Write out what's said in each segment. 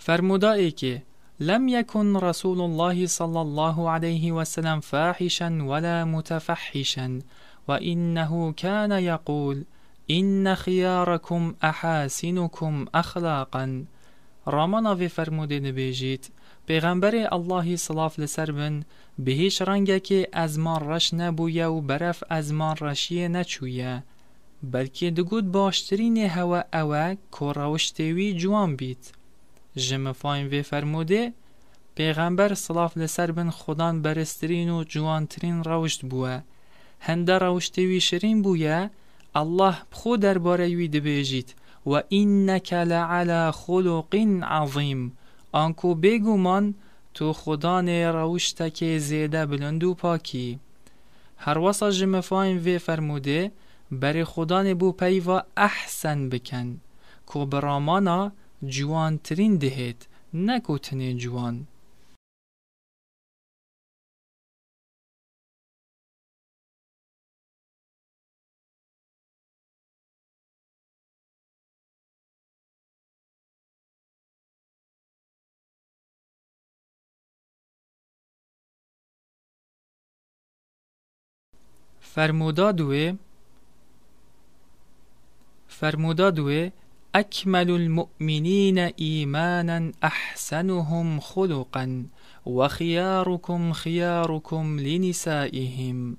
فرمودایی که لم يكن رسول الله صلى الله عليه وسلم فاحشا ولا متفحشا وإنه كان يقول إن خياركم أحاسنكم أخلاقا. رامانا وی فرموده نبیجید پیغمبر اللهی صلاف لسر بن به هیچ رنگه که از ما رش نبویه و برف از ما رشیه نچویه، بلکه دگود باشترین هوا اوه که روشتوی جوان بید. جمفاین وی فرموده پیغمبر صلاف لسر بن خودان برسترین و جوانترین روشت بوه، هنده روشتوی شرین بویه الله بخو درباره وی دبیجید و اینک لعلی خلق عظیم، آنکو بگومان تو خدان روشته که زیده بلند و پاکی. هر واسه جمفاین وی فرموده بر خدان بو پیوا احسن بکن که برامانا جوان ترین دهید نکو تنه جوان. فرمودادوه اکمل المؤمنین ایمانا احسنهم خلقا و خیارکم خیارکم لنسائهم.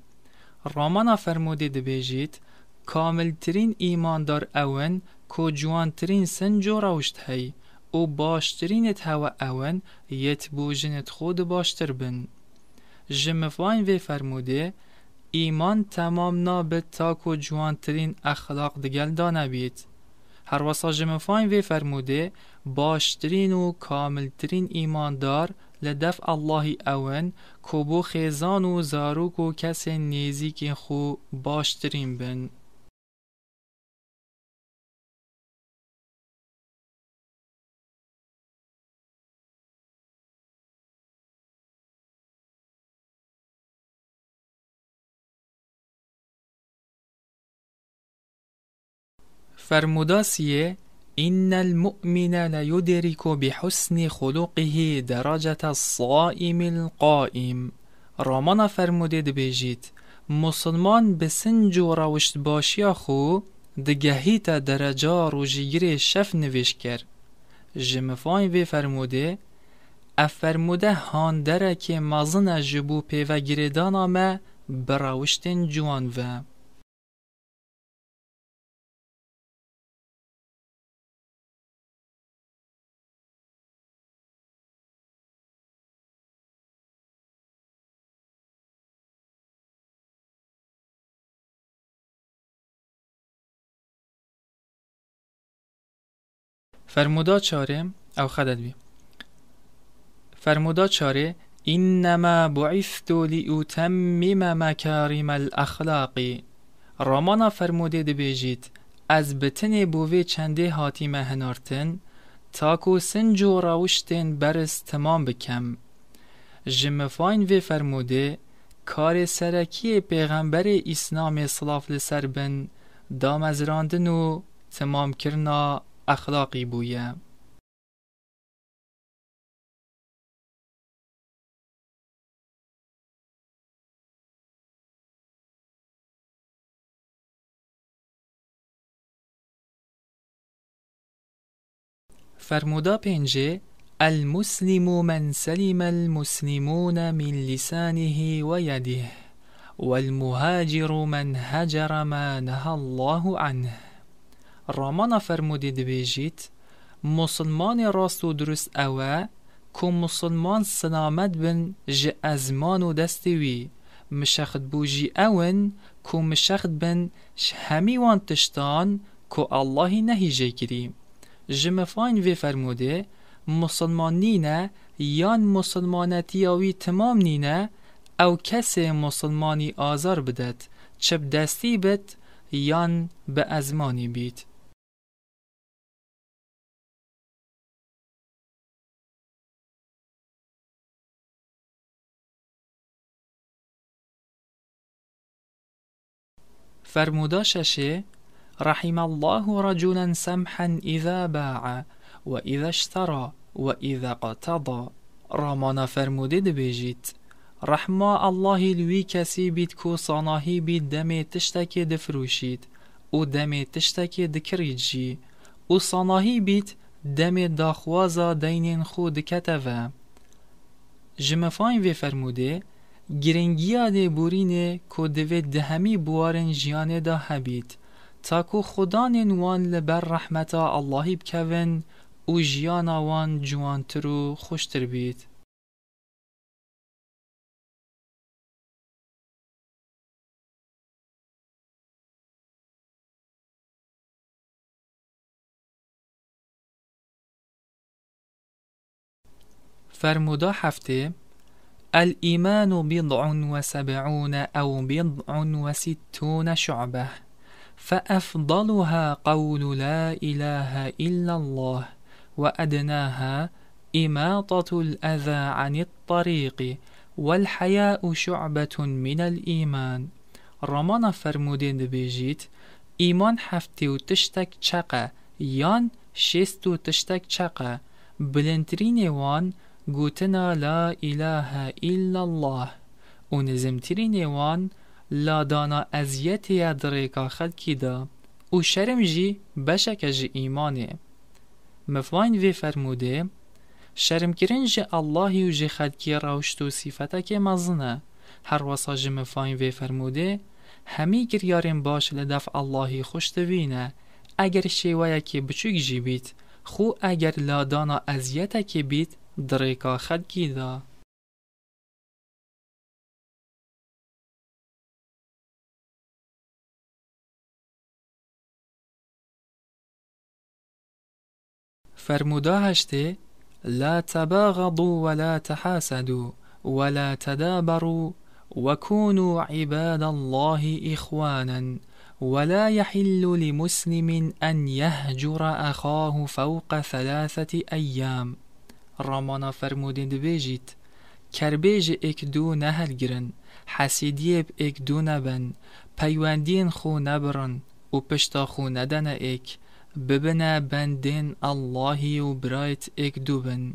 رامانا فرموده دبیجید کامل ترین ایماندار اون که جوان ترین سنج و روشت هی و باشترین هوا اون یت بوجنت خود باشتر بن. جمفاین وی فرموده ایمان تمام نابد تا که جوان ترین اخلاق دگل دانه بید. هر واسا جمفاین وی فرموده باشترین و کامل ترین ایماندار لدف اللهی اون که بو خیزان و زاروک و کس نیزی خو باشترین بن. فرموداسیه این المؤمن لیدرک بحسن خلقه درجة الصائم القائم. رامانا فرموده دبیجید مسلمان به سنج و روشت باشی خو دگهیت درجه روژیگر شف نوش کر. جمفاین وی فرموده افرموده هاندره که مازن جبو پیوه گریدان آمه براوشتن جوان و. فرمودا چاره او خدد بی فرمودا چاره اینما بعثت لأتمم مکارم الاخلاق. رامانا فرموده دبیجید از بتن بووی چنده هاتی مهنارتن تاکو سنج و روشتن برس تمام بکم. جمفاین وی فرموده کار سرکی پیغمبر اسلام صلاف لسر بن دامزراندن و تمام کرنا اخلاقی بویه. فرمودا پنجه المسلم من سلم المسلمون من لسانه و یده والمهاجر من هجر ما نهى الله عنه. رامانا فرموده دبیجید مسلمان راست و درست اوه که مسلمان سلامت بن جه ازمان و دستوی مشخد بوجی اون که مشخد بن همی وان تشتان که اللهی نهی جه گری. جمفاین وی فرموده مسلمان نینه یان مسلمانتی آوی تمام نینه او کسی مسلمانی آزار بدد چب دستی بد یان به ازمانی بید. فرمودا ششه رحم الله رجلا سمحا اذا باع و اذا اشترى و اذا قتضا رامانا فرموده دبیجید رحمه الله لوی کسی بید کو صاناهی بید دم تشتکی دفروشید و دم تشتکی دکرید جی و صاناهی بید دم داخوازا دینین خود کتوه. جمفاین وی فرموده گرنگیا ده بورینه که دوی دهمی بوارن جیانه دا هبید تا که خدان وان لبر رحمتا اللهی بکوین و جیانا وان جوانتر و خوشتر بید. فرمودا هفته الإيمان بضع وسبعون أو بضع وستون شعبة فأفضلها قول لا إله إلا الله وأدناها إماطة الأذى عن الطريق والحياء شعبة من الإيمان. رمانا فرمودين دبيجيت إيمان هفته و تشتك چقه يان شستو تشتك چقه بلنترين وان گوتنا لا اله الا الله و نزمترین وان لا دانا ازیت یادریکا خلکی دا و شرم جی بشک جی ایمانه. مفاین وی فرموده شرم کرن جی اللهی و جی خلکی راوشت و صفتا که مزنه. هر واسا جی مفاین وی فرموده همی گریارن باش لدف اللهی خوشتوینه اگر شیوه که بچوک جی بیت خو اگر لا دانا ازیت که بیت دریکا خلکی دا. فرمودا هشته لا تباغضوا ولا تحاسدوا ولا تدابروا وكونوا عباد الله إخوانا ولا يحل لمسلم أن يهجر أخاه فوق 3 أيام. رامانا فرمودین دبیجید کربیج اک دو نهل گرن حسیدیب اک دو نبن پیوندین خو نبرن و پشتا خو ندن اک ببنه بندین اللهی و برایت اک دو بن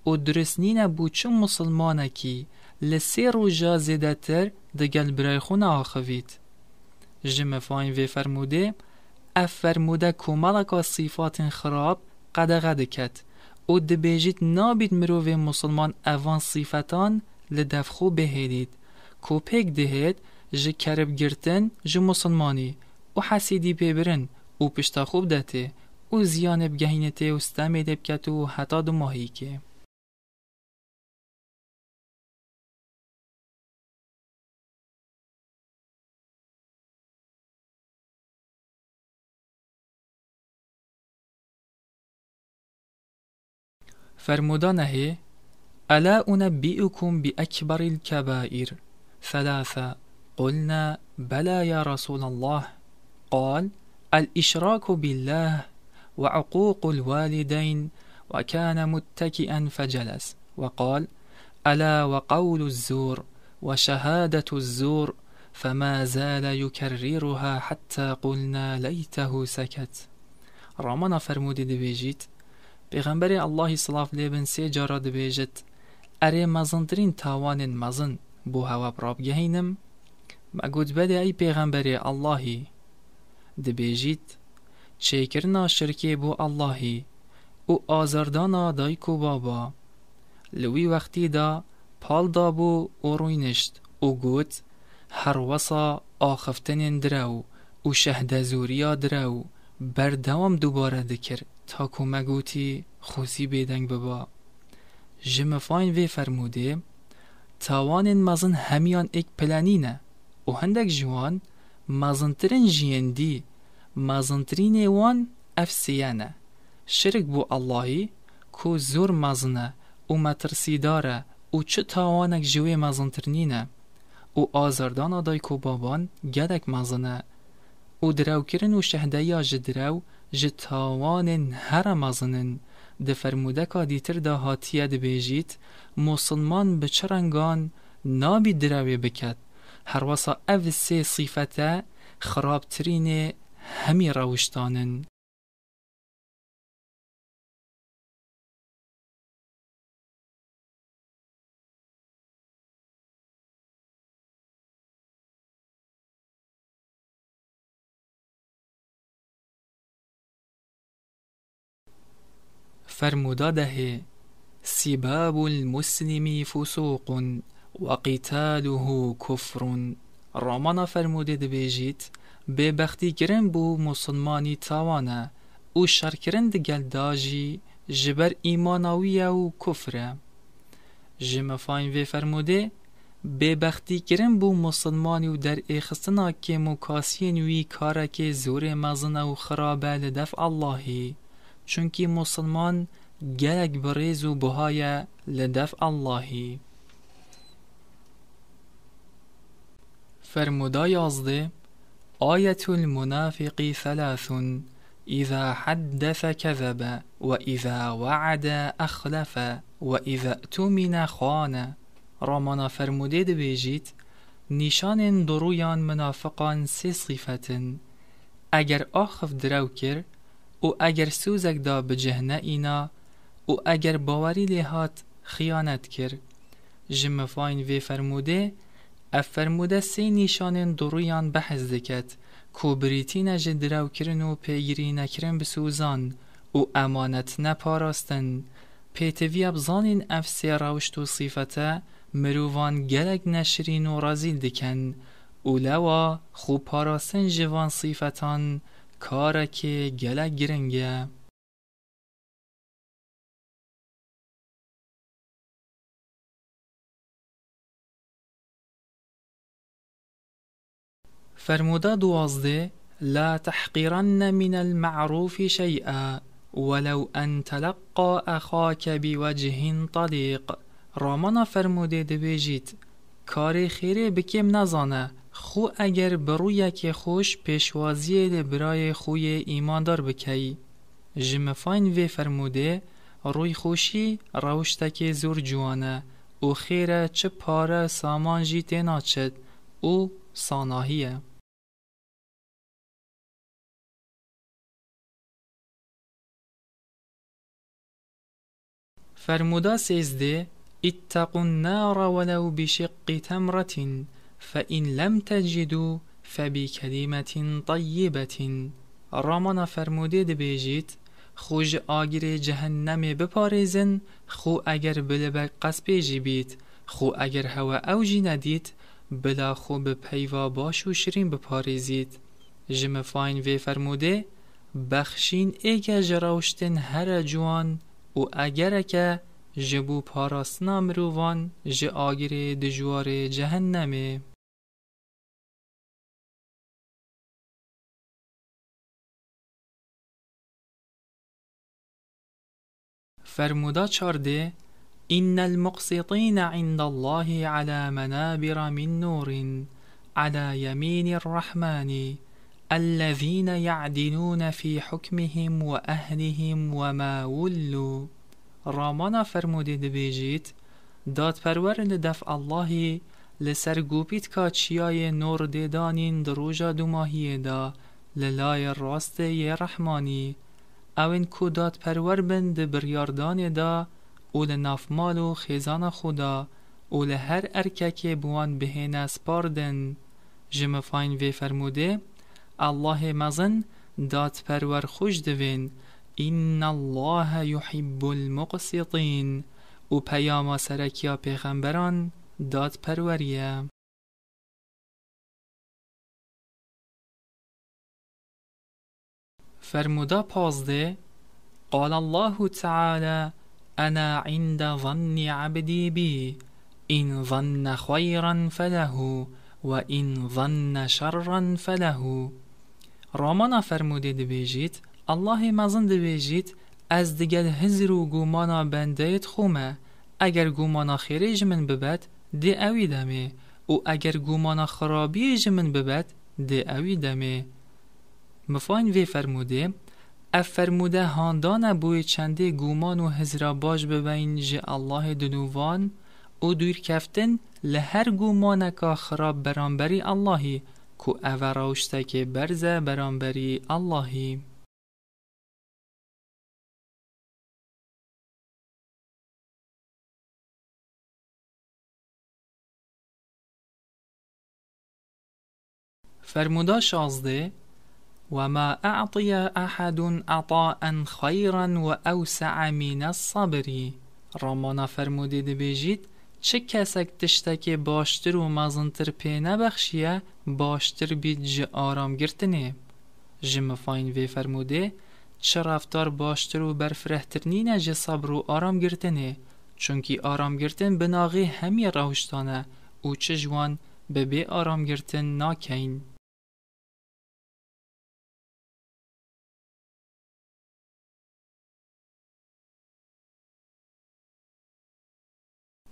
و درسنین بو چون مسلمانه کی لسی رو جا زیده تر دگل برای خون آخوید. جمفاین وی فرموده اف فرموده کمالکا صفات خراب قدغه کت او دبیجید نابید مروف مسلمان اوان صفتان لدفخو بهیدید کو پیک دهید جه کرب گرتن جه مسلمانی و حسیدی پیبرن و پشتا خوب دته و زیان بگهینته و ستمی دبکت و حتا دو ماهی که. فرمودانه ألا أنبئكم بأكبر الكبائر 3 قلنا بلى يا رسول الله قال الإشراك بالله وعقوق الوالدين وكان متكئا فجلس وقال ألا وقول الزور وشهادة الزور فما زال يكررها حتى قلنا ليته سكت. رامانا فرمودی دبیجید پیغمبر الله صلاف لیبن 3 جارا دبیجت اره مزنترین تاوان مزن بو هوا براب گهینم مگود بده ای پیغمبر اللهی دبیجید چیکرنا شرکی بو اللهی او آزردانا دایکو بابا لوی وقتی دا پال دا بو او روینشت او گوت هر وصا آخفتن درو او شهد زوریا درو بردوام دوباره دکر تا که مگوتی خوزی بیدنگ ببا. جمفاین وی فرموده تاوان مزن همیان ایک پلانینه و هندک جوان مزنترین جیندی مزنترین وان افسیانه شرک بو اللهی کو زور مزنه و مترسی داره و چه تاوانک جوی مزنترینه و آزردان آدای کو بابان گدک مزنه و درو کرن و شهده یا جدرو جتاوان هر مزنن ده فرموده که دیتر ده هاتیه ده بیجید مسلمان بچرنگان نابی دروی بکد هر واسا او 3 صفته خرابترین همی روشتانن. فرمودا ده سباب المسلم فسوق و قتاله کفر. رامانا فرموده دبیجید ببختی گرن بو مسلمانی تاوانه او شرکرن دگل داجی جبر ایماناویه و کفره. جمفاین وی فرموده ببختی گرن بو مسلمانی و در اخستنا که مکاسین وی کاره که زور مزنه و خرابه لدفع اللهی، چونکی مسلمان گلک بریز و بهای لدفع اللهی. فرمودا 11 آیت المنافق ثلاث اذا حدث كذب و اذا وعد اخلف و اذا اؤتمن خان. رامانا فرموده دبیجید نیشان درویان منافقان سه صفتن: اگر آخف درو کر او اگر سوزک دا بجهنه اینا او اگر باوری لحات خیانت کر. جمفاین وی فرموده فرموده سه نیشان درویان بحث دکت کو بریتی نجد درو کرن و پیگیری نکرن بسوزان او امانت نپاراستن. پیتوی ابزانین افسی روشت و صفته مروان گلگ نشرین و رازیل دکن اولوا خوب پاراستن جوان صفتان کارک گلگ گرنگه. فرمودا 12 لا تحقرن من المعروف شيئا ولو ان تلقى اخاك بوجه طليق. رامانا فرموده دبیجید کار خیره بکم نزانه خو اگر بروی که خوش پیشوازی لبرای خوی ایماندار بکی. جمفاین وی فرموده روی خوشی روشتک زور جوانه او خیره چه پاره سامان جی تیناچد او ساناهیه. فرمودا 13 اتقوا النار ولو بشق تمرة فإن لم تجدوا فبكلمة طيبة. رامانا فرموده دبیجید خوش آگیر جهنم بپاریزن خو اگر بلبک قصبیجی بیت خو اگر هوا اوجی ندید بلا خو به پیوا باش و شرین بپاریزید. جمفاین وی فرموده بخشین ایگه جراوشتن هر جوان و اگر که جبو پاراستنا مروان ج آگیر دجوار جهنمه. فرمودا 14 إن المقسطين عند الله على منابر من نور على يمين الرحمن الذين يعدلون في حكمهم وأهلهم وما ولوا. رامانا فرموده دبیجید داد پرور لدفع اللهی لسرگوپیت کا چیای نور دیدانین دروجا دوماهی دا للای راست ی رحمانی اوین کو داد پرور بند بریاردان دا او لنافمال و خیزان خدا او لهر ارکک بوان بهین سپاردن. جمفاین وی فرموده الله مزن داد پرور خوش دوین این الله یحب المقسطین او پیاما سرکیا پیغمبران داد پروریه. فرمودا 15 قال الله تعالى انا عند ظن عبدي بي ان ظن خيرا فله و ان ظن شرا فله. رامانا فرموده دبیجید الله مزن دبیجید از دیگر هزر و گومانا بندهت خومه اگر گومانا خیره من ببد ده اوی دمه و اگر گومانا خرابی من ببد ده اوی دمه. مفاین وی فرموده فرموده هاندان بوی چنده گومان و هزرا باش ببین جه الله دنوان او دور کفتن لهر گومانکا خراب برانبری اللهی کو اوراوشته که برزه برانبری اللهی. فرمودا 16 وما أعطي أحد عطاء خيرا وأوسع من الصبر. رامانا فرموده دبیجید چه کسک تشتک باشتر و مزنتر پی نبخشیه باشتر بید جه آرام گرتنه. جم فاین وی فرموده چه رفتار باشتر و برفرهترنی نجه صبر و آرام گرتنه، چونکی آرام گرتن بناغی همی روشتانه او چه جوان به آرام گرتن ناکین.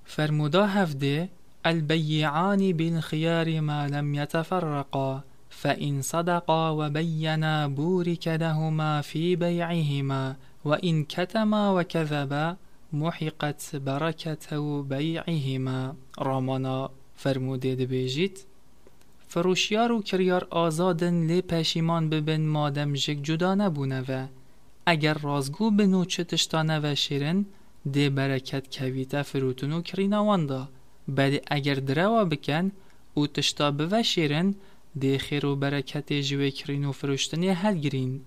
فرمودا هفده البيعان بالخيار ما لم يتفرقا فإن صدقا وبينا بورك لهما في بيعهما وإن كتما وكذبا محقت بركة بيعهما. رامانا فرموده دبیجید فروشیار و کریار آزادن لی پشیمان ببن مادم جک جدا نبونه و اگر رازگو بنو چتشتانه و شیرن ده برکت کویتا فروتون و کرینواندا، بعد اگر دروا بکن او تشتا بوشیرن ده خیر و برکت جوی کرین و فروشتنی هل گرین.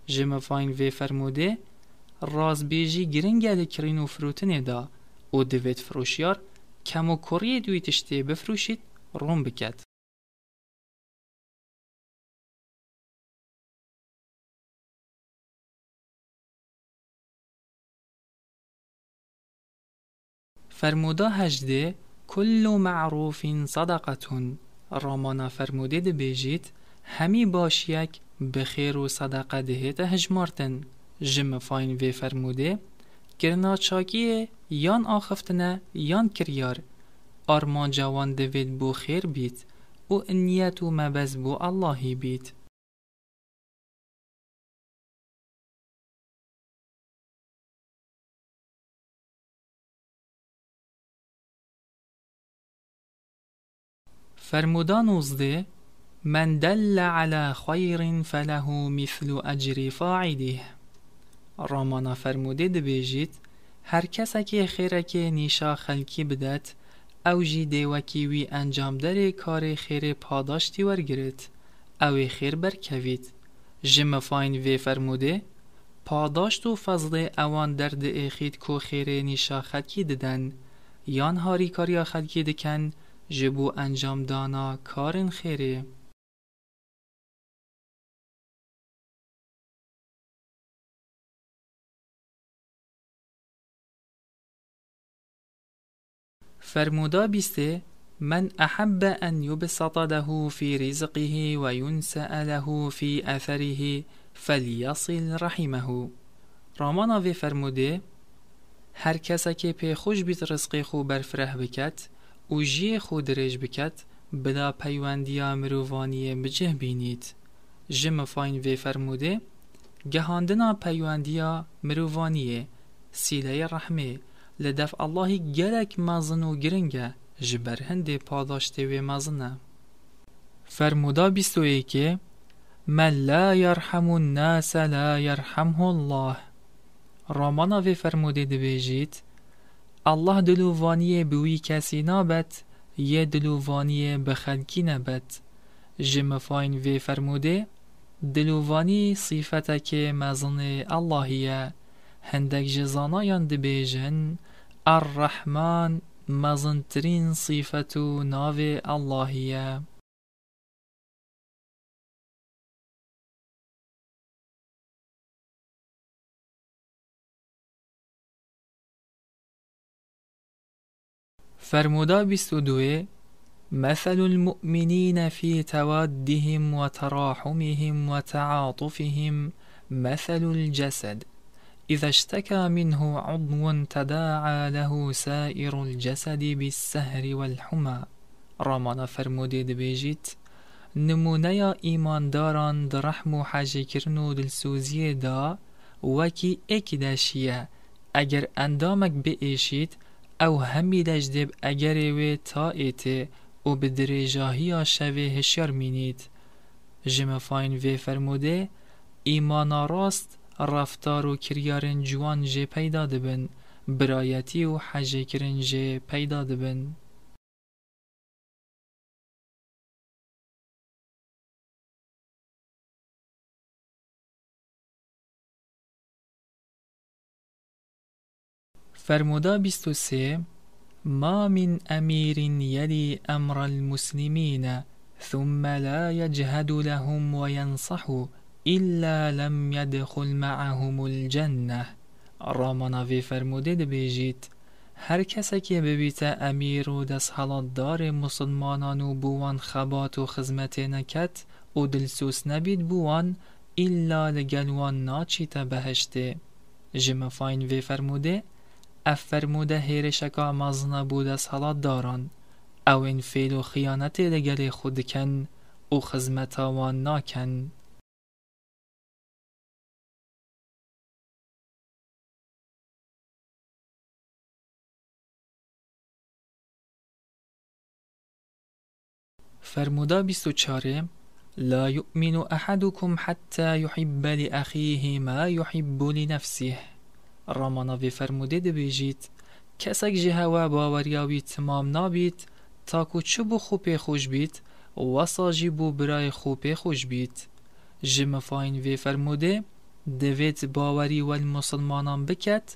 جمع فاین وی فرموده راز بیجی گرنگل کرین و فروتنی دا او دوید فروشیار کم و کوری دوی تشتی بفروشید روم بکد. فرمودا هجده کل معروف صدقتون. رامانا فرموده ده بیجید همی باشیک بخیر و صدقه دهیت هجمارتن. جم فاین وی فرموده گرنا چاکیه یان آخفتنه یان کریار آرمان جوان دوید بو خیر بیت او نیت و مبز بو اللهی بیت. فرمودا 19 من دل على خیر فله مثل اجر فاعله. رامانا فرموده دبیجید هر کس که خیره که نیشا خلکی بدت او جی دیوکی وی انجام داره کار خیر پاداشتی ورگرد او خیر برکوید. جم فاین وی فرموده پاداشت و فضل اوان درد اخید کو خیر نیشا خلکی ددن یان هاری کاریا خلکی دکن جبو انجام دانا کارن خیره. فرمودا بیسته من احب ان یبسط له فی رزقه و ینسأ له فی اثره فلیصل رحمه. رامانا وی فرموده هر کسا که پی خوش بیت رزق خو برفره بکت او جی خود درج بکت بلا پیوندیا مرووانی بجه بینید. جم فاین وی فرموده گهاندنا پیوندیا مرووانیه سیله رحمه لدف الله گلک مازن و گرنگه جبر هنده پاداشته و مازنه. فرمودا 21 من لا يرحم الناس لا يرحمه الله. رامانا وی فرموده دبیجید الله دلووانی بوی کسی نابد یه دلووانی بخلکی نبد. جم فاین وی فرموده دلووانی صفته که مزن اللهیه هندک جزانایان دبیجن الرحمن مزن ترین صفتو ناو اللهیه. فرمودا 22 مثل المؤمنين في توادهم وتراحمهم وتعاطفهم مثل الجسد إذا اشتكى منه عضو تداعى له سائر الجسد بالسهر والحمى. رامانا فرموده دبیجید نمونه ایمانداران در رحم و حاجه کرن و دلسوزی دا وکی اکی داشیه اگر اندامک بیشید او همی دجدب اگر وی تا ایته او بدرجاهی شوه هشیار مینید. جم فاین وی فرموده ایمان راست رفتار و کریارن جوان جه پیدا دبن برایتی و حجه کرن جه پیدا دبن. فرمودا 23 ما من امیر یلی امر المسلمین ثم لا يجهد لهم وينصح إلا لم يدخل معهم الجنة. راماناوی فرموده دبیجید هر کسی که ببیت امیر و دست حالات دار مسلمانان و بوان خبات و خدمت نکت و دلسوس نبید بوان إلا لگلوان ناچیت بهشته. جمفاین وی فرموده فرموده هیرشکا مزنه بود از حالات داران او این فیل و خیانت لگل خود کن و خدمتا وان ناکن. فرمودا 24 لا يؤمن أحدكم حتى يحب لأخيه ما يحب لنفسه. راماناوی فرموده دبیجید کسک جهوا باوریاوی تمام نابید تا کو چوبو خوب خوش بید و ساجی بو برای خوب خوش بید. جمفاین وی فرموده دوید باوری والمسلمانان بکت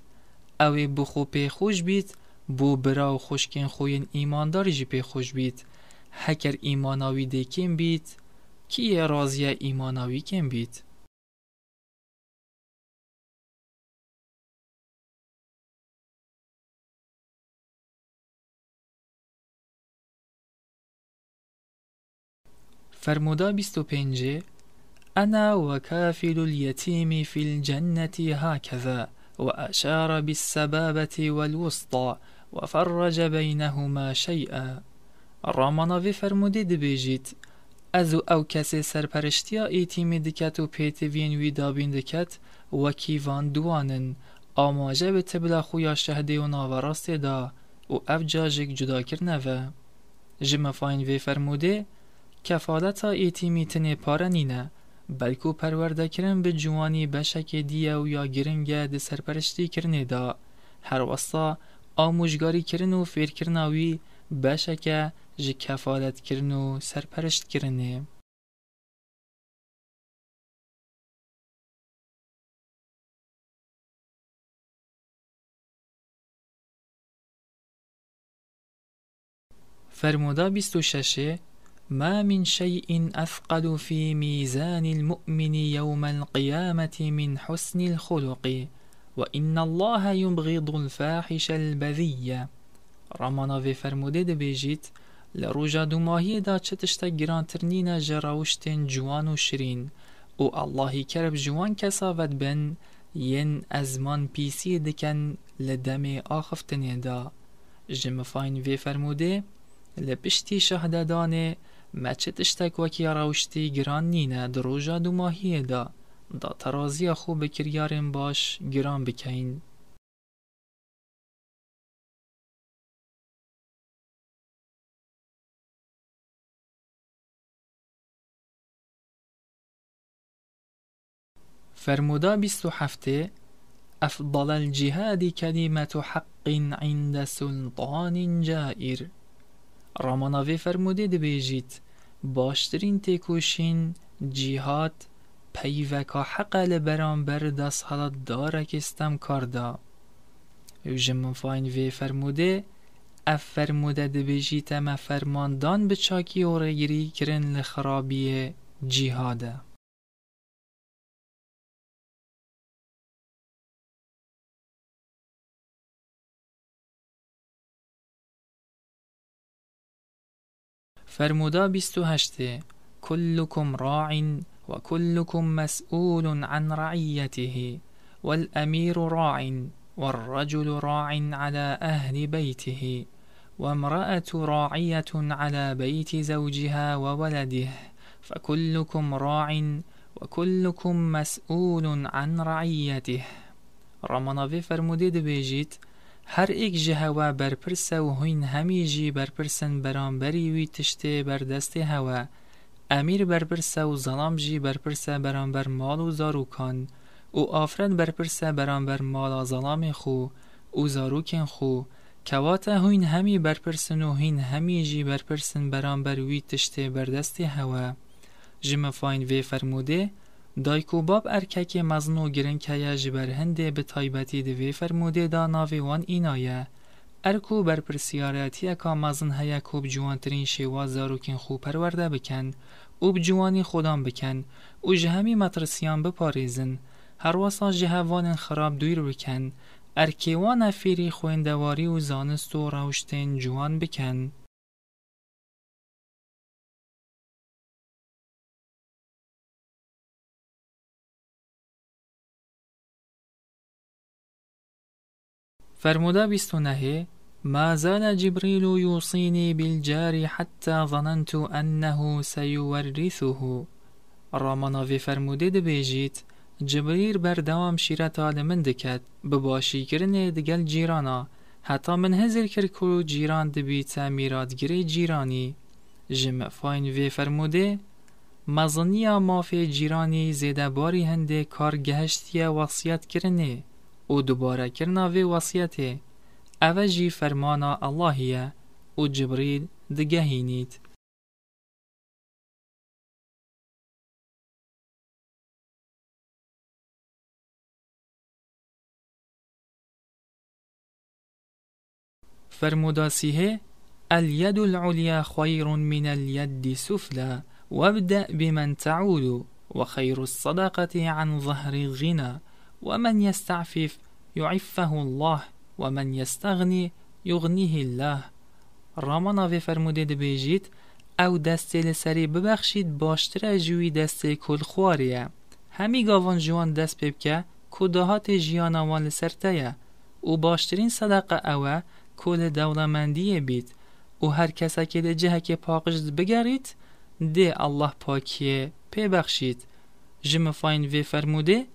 اوی بو خوب خوش بید بو برای خوشکن خوین ایماندار جی پی خوش بید هکر ایماناوی ده کم بید کی راضی ایماناوی کم بید. فرمودا 25 انا وكافل اليتيم في الجنة هكذا وأشار بالسبابة والوسطى وفرج بينهما شيئا. راماناوی فرموده دبیجید از او کسی سرپرشتیا ایتیمی دکت و پیتوین وی دابین دکت و کیوان دوانن آماجه به تبلا خویا شهده و ناوراست دا و او جاجک جدا کرنوه. جمفاین وی فرموده کفالتا ایتیمی تنه پاره نینه بلکو پرورده کرن به جوانی بشک دیه و یا گرنگه ده سرپرشتی کرنه دا هر وستا آموشگاری کرن و فیر کرناوی بشک جی کفالت کرن و سرپرشت کرنه. فرمودا 26 ما من شيء أثقل في ميزان المؤمن يوم القيامة من حسن الخلق وإن الله يبغض الفاحش البذية. راماناوی فرموده دبیجید لروجا دو ماهی دا چتشتا گرانترنین جراوشتین جوان و شرین او اللهی کرب جوان کساوت بن ین ازمان پیسی دکن لدم آخفتنی دا. جمفاین وی فرموده لپشتی شهدادانه ما چتشتک وکی راوشتی گران نینه دروجا دو ماهی دا ترازی خوب کریارن باش گران بکین. فرمودا 27 افضل الجهاد كلمة حق عند سلطان جائر. راماناوی فرموده دبیجید باشترین تکوشین جهاد پیوکا حق لبرانبر دست حالت داره کستم کرده. جمفاین وی فرموده فرموده دبیجید اما فرماندان به چاکی و رگیری کرن لخرابی جهاده. فرمودا 28 كلكم راع وكلكم مسؤول عن رعيته والأمير راع والرجل راع على أهل بيته وامرأة راعية على بيت زوجها وولده فكلكم راع وكلكم مسؤول عن رعيته. راماناوی فرموده دبیجید هر ایک جهوا برپرس و هین همیجی برپرسن برانبری وی تشته بردست هوا امیر برپرس و ظلام جی برپرس برانبر مال و زاروکان و آفرد برپرس برانبر مال ظلام خو و زاروکن خو کوات هین همی برپرسن و هین همیجی برپرسن برانبر وی تشته بردست هوا. جمفاین وی فرموده دایکو باب ارکک مزن و گرن که جبر هنده به تایبتی دوی فرموده دا ناوی وان اینایه ارکو بر پرسیارتی اکا مزن هیا کوب جوانترین شیوا زاروکین خوب پرورده بکن او بجوانی خودم بکن او جهمی مطرسیان بپاریزن هر واسا جهوان خراب دویر بکن ارکیوان افیری خویندواری و زانست و روشتین جوان بکن. فرموده 29 ما زال جبريل يوصيني بالجار حتى ظننت أنه سيورثه. راماناوی فرموده ده بیجید جبريل بردوام شیرت آل من دکد بباشی کرنه دگل جیرانا حتی من هزر کرکو جیران دبیتا میرادگری جیرانی. جم فاین وی فرموده مزنیا مافی جیرانی زیده باری هنده کار گهشتیا وصیت کرنه او دوباره کرنا وی وصیته اوجی فرمانا اللهیه او جبریل دگهینید. فرموداسیه الید العلیا خیر من الید سفلا وابدأ بمن تعود وخير الصدقة عن ظهر الغنى ومن يستعفف يعفه الله ومن يستغني يغنيه الله. راماناوی فرموده ده بیجید او دسته لسری ببخشید باشتر جوی دسته کل خواریه همی گاوان جوان دست ببکه کدهات جیانوان لسرتیه او باشترین صدقه اوه کل دولمندیه بید او هر کسا که ده جهه که پاقشد بگرید ده الله پاکیه پی بخشید. جم فاین وی فرموده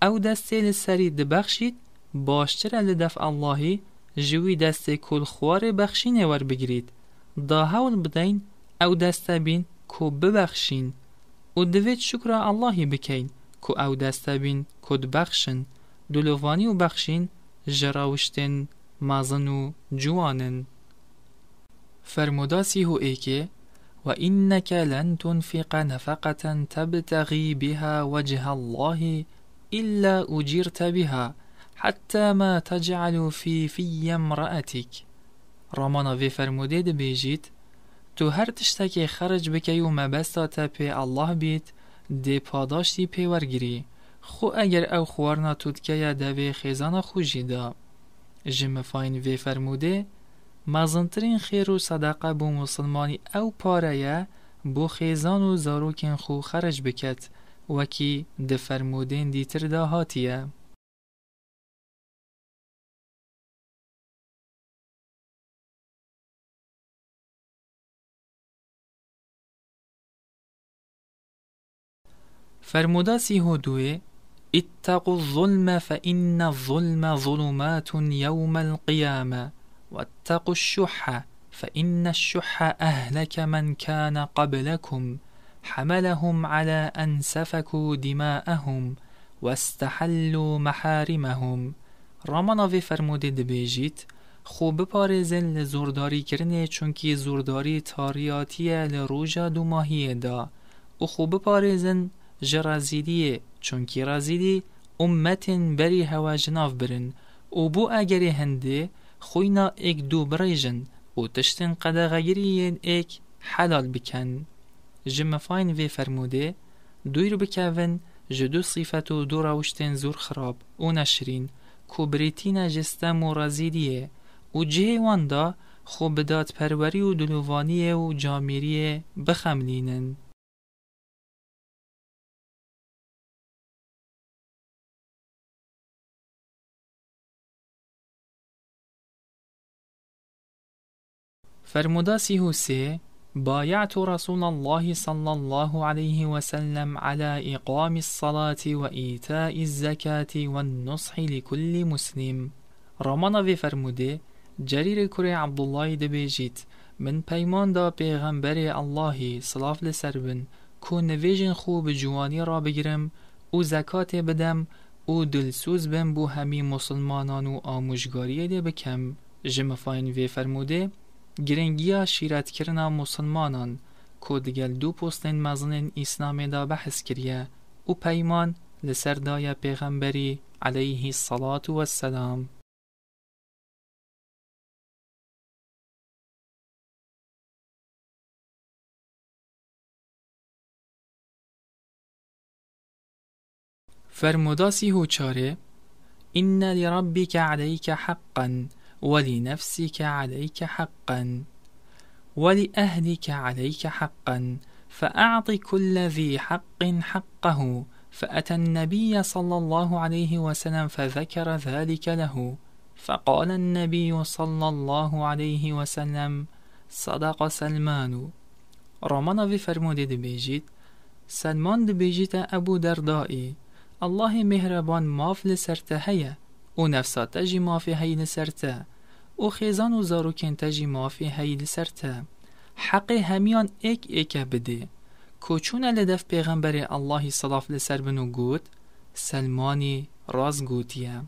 او دسته لسری ده بخشید باشتر لدف اللهی جوی دسته کل خوار بخشینه ور بگیرید دا هول بدین او دسته بین کو ببخشین او دوید شکر اللهی بکین کو او دسته بین کد بخشن دلوانی و بخشین جراوشتن مازن و جوانن. فرموداسی هو ایکه و اینک لن تنفق نفقة تبتغی بها وجه الله إلا أجرت بها حتى ما تجعل في امرأتك. راماناوی فرموده ده بیجید تو هر تشتکی خرج بکی و مبستا تا پی الله بید ده پاداشتی پی ورگیری خو اگر او خوارنا تودکه یا دوی خیزان خوشی دا. جم فاین وی فرموده مزنترین خیر و صدقه بو مسلمانی او پاره بو خیزان و زاروکین خو خرج بکت وکی ده فرمودین دیتر دا هاتیه. فرموداسی هدوه اتقوا الظلم فإن الظلم ظلمات يوم القيامة واتقوا الشح فإن الشح أهلك من كان قبلكم حملهم على أن سفكوا دماءهم واستحلوا محارمهم. راماناوی فرموده ده بیجید خوب پارزن لزورداری کرنه چونکی زورداری تاریاتیه لروژا دو ماهیه دا و خوب پارزن جرازیدیه چونکی رازیدی امتن بری هوا جناف برن و بو اگری هنده خوینا ایک دو بریجن و تشتن قدغگیرین ایک حلال بکن. جمفاین وی فرموده دویر بکون جدو صفت و دو روشتن زور خراب و نشرین کبریتین جستم و رازیدیه و جه واندا خوب داد پروری و دلوانیه و جامیریه بخملینن. فرموداسی حسه بايعت رسول الله صلى الله عليه وسلم على إقام الصلاة وإيتاء الزكاة والنصح لكل مسلم. راماناوی فرموده جریر کره عبدالله ده بیجید من پیمان دا پیغمبر اللهی صلاف لسر بن که نویجن خوب جوانی را بگیرم او زکات بدم او دلسوز بم بو همی مسلمانان و آموشگاری ده بکم. جمفاین وی فرموده گرنگیا شیرت کرنا مسلمانان که دیگل دو پستن مزنن اسلام دا بحث کریه و پیمان لسردای پیغمبری علیه الصلاة والسلام. فرمودا 34 إن لربك عليك حقا ولنفسك عليك حقا ولأهلك عليك حقا فأعط كل ذي حق حقه. فأتى النبي صلى الله عليه وسلم فذكر ذلك له، فقال النبي صلى الله عليه وسلم صدق سلمان. رامانا فرموده دبیجید سلمان دبیجید ابو دردائی الله مهربان ماف لسرته هیا و نفسات تجی مافی هی لسرته و خیزان و زاروکن تجی مافی هی لسرته حق همیان ایک بده. کوچون لدف پیغمبر الله صلاف لسر بنو گوت سلمانی راز گوتیه.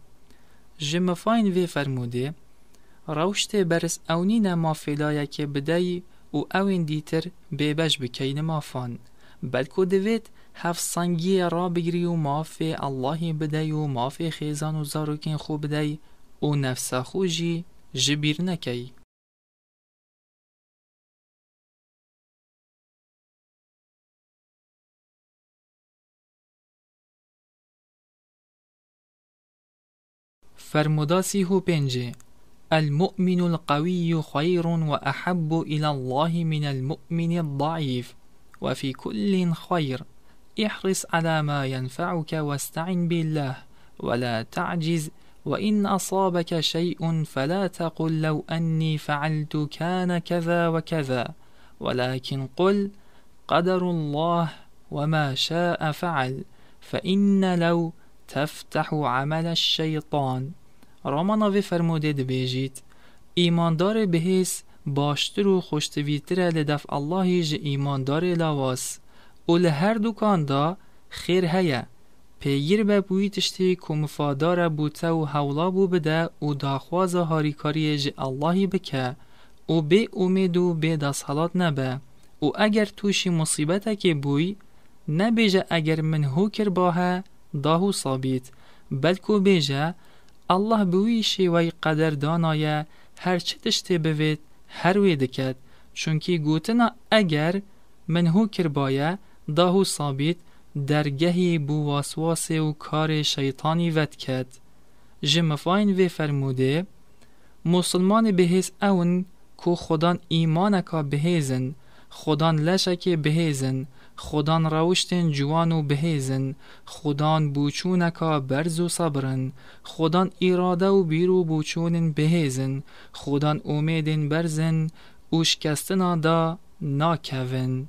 جمفاین وی فرموده روشت برس اونین مافیلایه که بدهی و اوین دیتر بیبش بکین مافان بلکو دوید هفت سنگی را بگیری و مافی الله بدهی و مافی خیزان و زاروکین خوب بدهی و نفس خوشی جبیر نکی. فرمودا 35 المؤمن القوي خير وأحب إلى الله من المؤمن الضعيف وفي كل خير احرص على ما ينفعك واستعن بالله ولا تعجز وإن أصابك شيء فلا تقل لو أني فعلت كان كذا وكذا ولكن قل قدر الله وما شاء فعل فإن لو تفتح عمل الشیطان. رامانا فرموده دبیجید ایماندار بهیس باشتر و خوشتویتر لدف الله ج ایماندار لاواس و لهر دوکان دا خیر هیا پیگیر ببوی تشتی که مفادار بوته و حولا بو بده و داخواز هاریکاری ج اللهی بکه و به امید و به دستحالات نبه و اگر توشی مصیبته که بوی نبیجه اگر من هو کر باها داهو ثابت بلکو بیجه الله بوی شیوی قدر دانایه هر چه تشتی بوید هر وی دکد چونکی گوتنا اگر منهو کر بایه داهو ثابت درگهی بو واسواس و کار شیطانی ود کد. جمفاین وی فرموده مسلمان بهیز اون کو خودان ایمانکا بهیزن خودان لشک بهیزن خودان روشتن جوان و بهیزن خودان بوچونکا برز و صبرن خودان اراده و بیرو بوچونن بهیزن خودان امیدن برزن و شکستنا دا ناکون.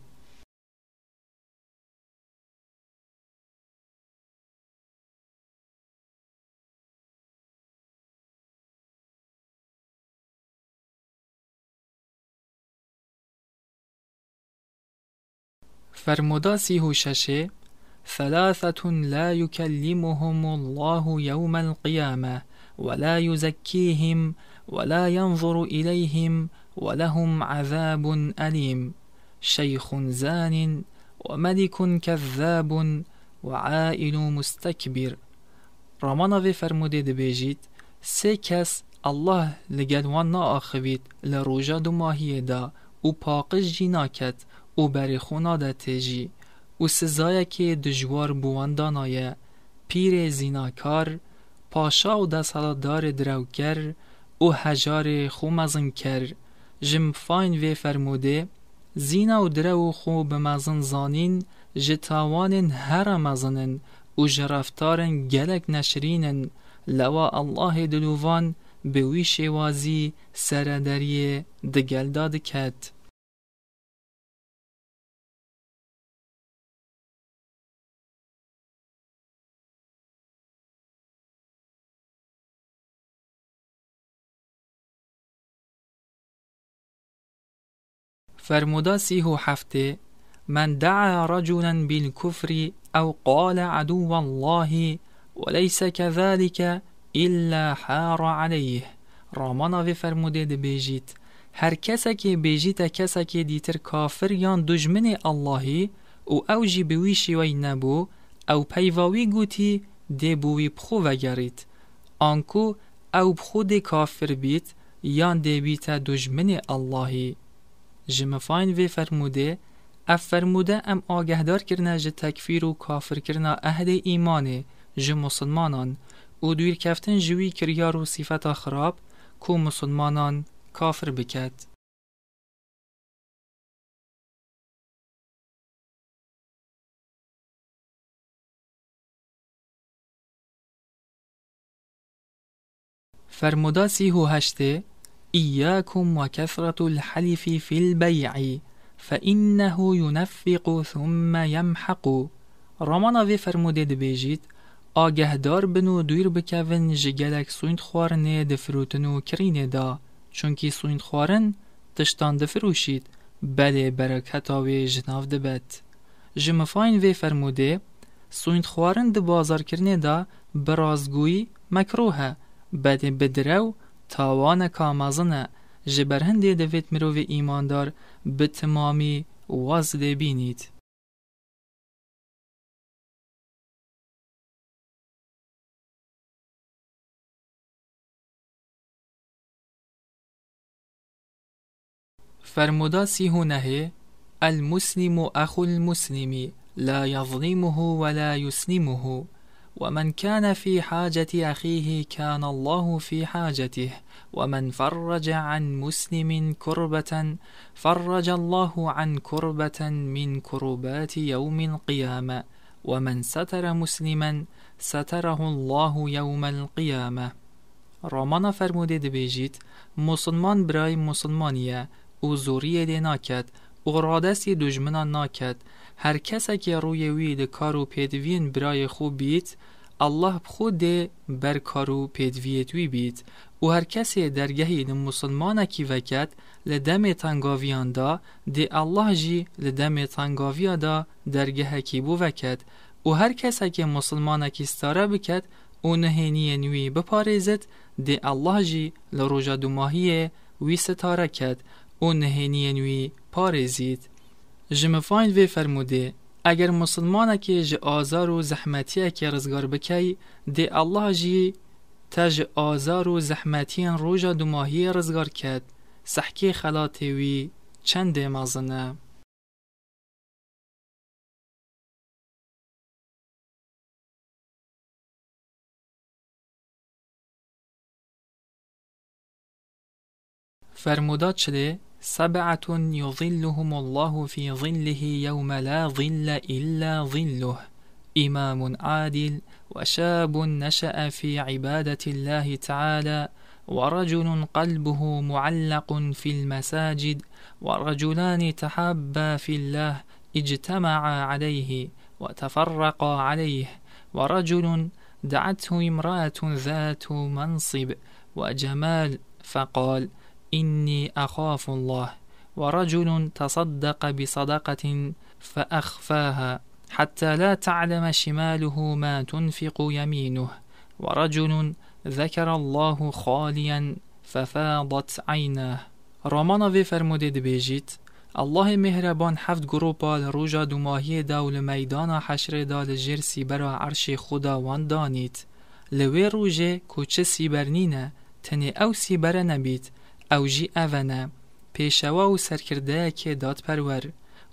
فرمودا 36 ثلاثة لا يكلمهم الله يوم القيامة ولا يزكيهم ولا ينظر إليهم ولهم عذاب أليم شيخ زان وملك كذاب وعائل مستكبر. رامانا فرموده دبیجید سه کس الله لگدوان نا آخوید لروجا دو ماهیه دا و پاقش جی ناکد و بری خونا دا تیجی و سزایه که دجوار بوان دانایه پیر زیناکار پاشا و دستالدار دروگر و هجار خو مزن کر. جمفاین و فرموده زینا و درو خو بمزن زانین جتاوانن هر مزنن و جرفتارن گلک نشرینن لوا الله دلووان به وی شوازی سردری دگل داد کد. فرمودا 37 من دعا رجلا بالكفر أو قال عدو الله وليس كذلك إلا حار عليه. رامانا فرموده دبیجید هر کسی که بیجید کسی که دیتر کافر یان دجمن اللهی او اوجی بویشی وی نبو او پیواوی گوتی دی بوی بخو وگرید آنکو او بخو دی کافر بیت یان دی بیت دجمن اللهی. جمفاین وی فرموده اف فرموده ام آگهدار کرنه جه تکفیر و کافر کرنه اهل ایمانه جه مسلمانان و دویر کفتن جوی کریار و صفت خراب کو مسلمانان کافر بکد. فرمودا 38 إياكم وكثرة الحلف في البيع فإنه ينفق ثم يمحق. رامانا وی فرموده دبیجید آگهدار بنو دویر بکوین جگلک سویند خوارنه دفروتنو کرینه دا چونکی سویند خوارن تشتان دفروشید بله برکتاوی جناف دبت. جمفاین وی فرموده سویند خوارن ده بازار کرنه دا برازگویی مکروه بده بدرو تاوان کامازنه جبرهنده دوید مروف ایماندار به تمامی وازده بینید. فرمودا 39 المسلم أخو المسلم لا يظلمه ولا يسلمه ومن كان في حاجة أخيه كان الله في حاجته ومن فرج عن مسلم كربة فرج الله عن كربة من كربات يوم القيامة ومن ستر مسلما ستره الله يوم القيامة. رامانا فرموده دبیجید مسلمان برای مسلمانیه او زوریه ده ناکد او رادستی دجمنان ناکد هر کسی که روی وید کارو پیدوین برای خوب بیت الله بخود ده بر کارو پیدویت وی بیت و هر کسی درگهی ده مسلمانه کی وکد لدم تنگاویان دا ده الله جی لدم تنگاویا دا درگه کی بو وکد و هر کسی که مسلمانه کی ستاره بکد او نهینی نوی بپارزد ده الله جی لروجا دو ماهیه وی ستاره کد او نهینی نوی پارزید. جمفاین وی فرموده اگر مسلمانه که جه آزار و زحمتیه که رزگار بکی ده الله جی تا جه آزار و زحمتیان روژا دو ماهی رزگار کد سحکی خلاطوی چند مازنه. فرمودا چله 7 يظلهم الله في ظله يوم لا ظل إلا ظله إمام عادل وشاب نشأ في عبادة الله تعالى ورجل قلبه معلق في المساجد ورجلان تحابا في الله اجتمعا عليه وتفرقا عليه ورجل دعته امرأة ذات منصب وجمال فقال إني أخاف الله ورجل تصدق بصدقة فأخفاها حتى لا تعلم شماله ما تنفق يمينه ورجل ذكر الله خاليا ففاضت عيناه. رامانا وی فرموده دبیجید الله مهربان 7 گروپا روژا دو ماهی دول میدان حشر دال جرسی برا عرش خداوند دانید لوی روژه کوچه سیبرنینه تنه او سیبره نبید او جی اونه پیشوا و سرکرده که داد پرور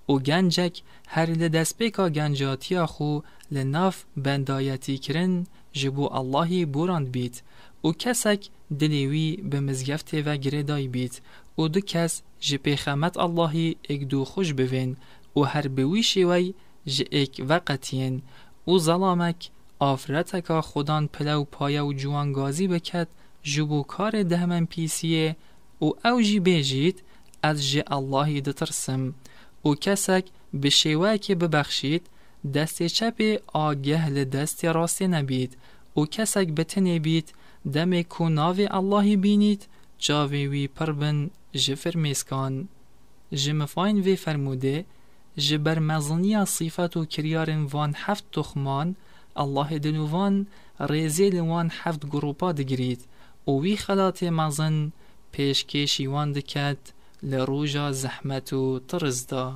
او گنجک هر لدست بکا گنجاتی خو لناف بندایتی کرن جبو اللهی بوراند بید او کسک دلیوی به مزگفت و گردای بید او دو کس جپی خمت اللهی اک دو خوش بوین او هر بوی شوی جئک وقتین او ظلامک آفرتکا خودان پلو پایا و جوانگازی بکد جبو کار دهمن پیسیه او اوجی بیجید از جه اللهی دترسم او کسک به شیوه که ببخشید دست چپ آگه لدست راست نبید او کسک بتنه بید دم کناو اللهی بینید جاوی وی پربن جفر میسکان. جمفاین وی فرموده جبر مزنی صفت و کریارن وان 7 تخمان الله دلوان ریزیل وان 7 گروپا دگرید او وی خلات مزن پیشکشی وان دکد لروجا زحمت و ترزدا.